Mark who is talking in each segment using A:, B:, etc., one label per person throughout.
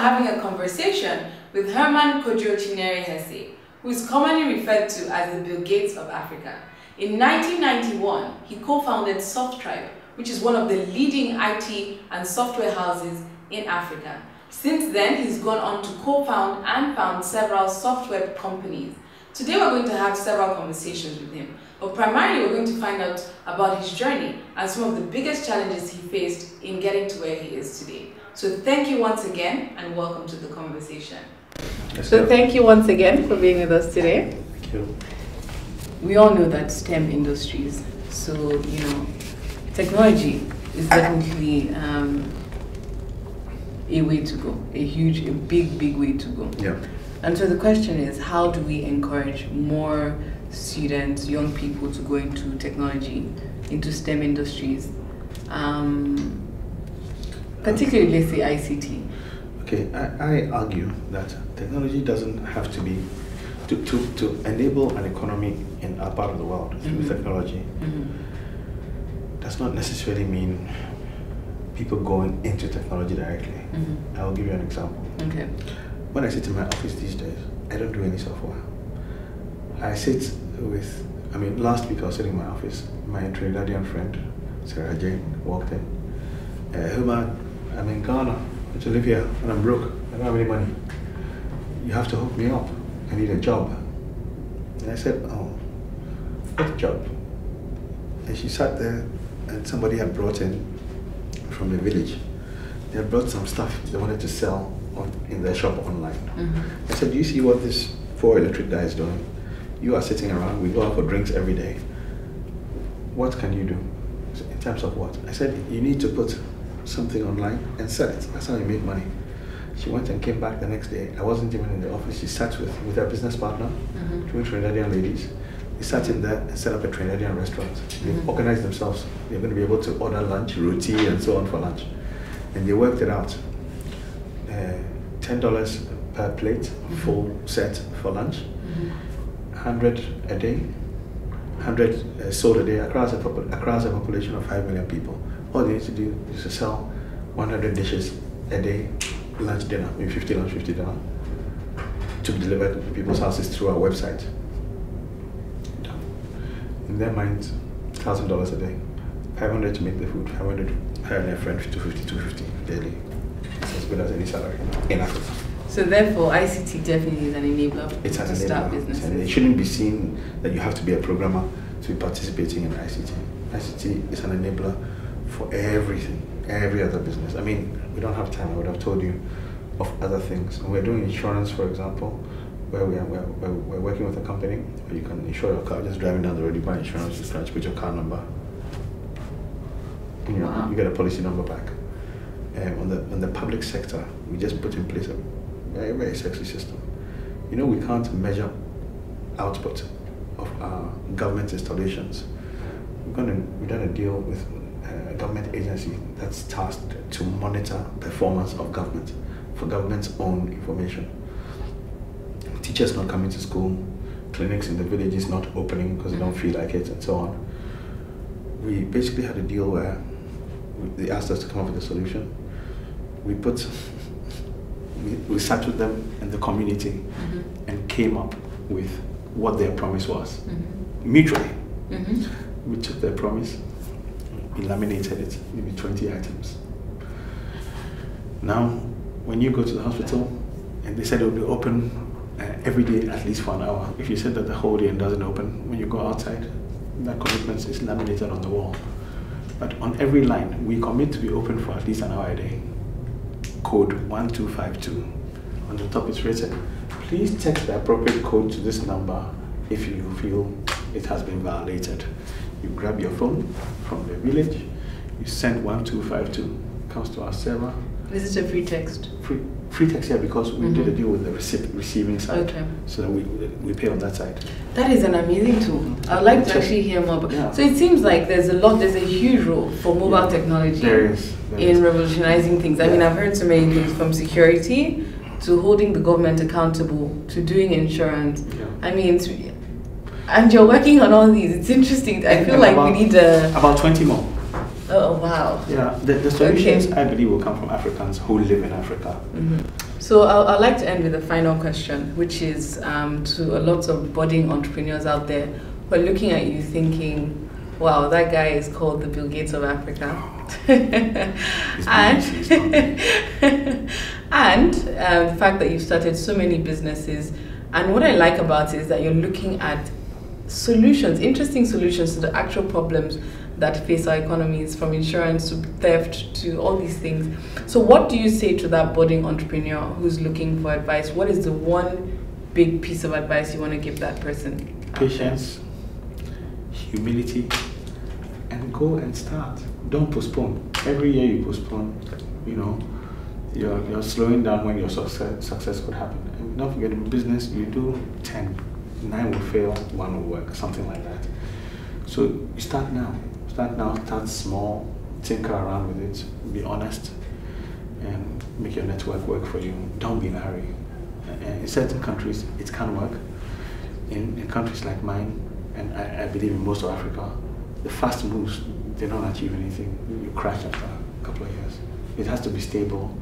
A: having a conversation with Herman Kojo Chinery-Hesse, who is commonly referred to as the Bill Gates of Africa. In 1991, he co-founded SoftTribe, which is one of the leading IT and software houses in Africa. Since then, he's gone on to co-found and found several software companies. Today, we're going to have several conversations with him, but primarily we're going to find out about his journey and some of the biggest challenges he faced in getting to where he is today. So thank you once again and welcome to the conversation. Thank you once again for being with us today.
B: Thank you.
A: We all know that STEM industries, so technology is definitely a way to go, a big way to go.
B: Yeah.
A: And so the question is, how do we encourage more students, young people to go into technology, into STEM industries, particularly, let's say, ICT?
B: Okay, I argue that technology doesn't have to be, to enable an economy in our part of the world through technology, does not necessarily mean people going into technology directly. I will give you an example.
A: Okay.
B: When I sit in my office these days, I don't do any software. I sit with, last week I was sitting in my office, my Trinidadian friend, Sarah Jane, walked in. Herman, I'm in Ghana, to live here, and I'm broke, I don't have any money. You have to hook me up, I need a job. And I said, oh, what job? And she sat there, and somebody had brought in from the village. They had brought some stuff they wanted to sell in their shop online. I said, do you see what this 4 electric guy is doing? You are sitting around, we go out for drinks every day. What can you do? In terms of what? I said, you need to put something online and sell it. That's how you make money. She went and came back the next day. I wasn't even in the office. She sat with her business partner, 2 Trinidadian ladies. They sat in there and set up a Trinidadian restaurant. They've organized themselves. They're going to be able to order lunch, roti, and so on for lunch. And they worked it out. $10 per plate, full set for lunch. 100 a day, 100 sold a day across a population of 5 million people. All they need to do is to sell 100 dishes a day, lunch, dinner, maybe 50 lunch, 50 dinner, to be delivered to people's houses through our website. In their minds, $1,000 a day, 500 to make the food, 500 hire their friend, 250 daily. It's as good as any salary in Africa.
A: So therefore, ICT definitely is an enabler to start businesses.
B: And it shouldn't be seen that you have to be a programmer to be participating in ICT. ICT is an enabler for everything, every other business. We don't have time. I would have told you of other things. We're doing insurance, for example, where we're working with a company where you can insure your car just driving down the road. You buy insurance, you scratch, put your car number, you get a policy number back. On the public sector, we just put in place a very, very sexy system. We can't measure output of our government installations. We've done a deal with a government agency that's tasked to monitor performance of government for government's own information. Teachers not coming to school, clinics in the villages not opening because they don't feel like it, and so on. We basically had a deal where they asked us to come up with a solution. We sat with them in the community and came up with what their promise was, mutually. We took their promise, we laminated it, maybe 20 items. Now, when you go to the hospital, and they said it will be open every day at least for an hour. If you said that the whole day and doesn't open, when you go outside, that commitment is laminated on the wall. But on every line, we commit to be open for at least an hour a day. Code 1252. On the top it's written, please text the appropriate code to this number if you feel it has been violated. You grab your phone from the village, you send 1252, comes to our server.
A: Is it a free text?
B: Free text here because we did a deal with the receiving side. Okay. So that we pay on that side.
A: That is an amazing tool. I'd like to actually hear more about So it seems like there's a huge role for mobile technology in revolutionizing things. I've heard so many things, from security to holding the government accountable to doing insurance. And you're working on all these. It's interesting. I feel like we need
B: about 20 more.
A: Oh, wow.
B: Yeah, the solutions, I believe, will come from Africans who live in Africa.
A: So I'd like to end with a final question, which is to a lot of budding entrepreneurs out there who are looking at you thinking, wow, that guy is called the Bill Gates of Africa. And the fact that you've started so many businesses. And what I like about it is that you're looking at solutions, interesting solutions to the actual problems that face our economies, from insurance to theft to all these things. So what do you say to that budding entrepreneur who's looking for advice? What is the one big piece of advice you want to give that person?
B: Patience, humility, and go and start. Don't postpone. Every year you postpone, you know, you're slowing down when your success could happen. And don't forget, in business, you do 10, 9 will fail, 1 will work, something like that. So you start now. Start small, tinker around with it, be honest, and make your network work for you. Don't be in a hurry. In certain countries, it can work. In countries like mine, and I believe in most of Africa, the fast moves, they don't achieve anything. You crash after a couple of years. It has to be stable,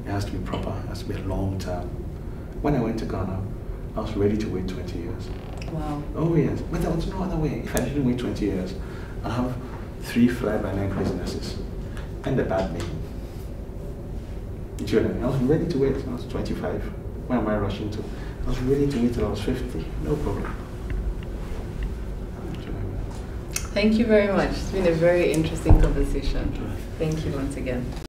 B: it has to be proper, it has to be a long term. When I went to Ghana, I was ready to wait 20 years.
A: Wow.
B: Oh yes, but there was no other way. If I didn't wait 20 years, I'd have 3 fly-by-night businesses and a bad name. You know what I mean? I was ready to wait. I was 25. Where am I rushing to? I was ready to wait till I was 50. No problem.
A: Thank you very much. It's been a very interesting conversation. Thank you once again.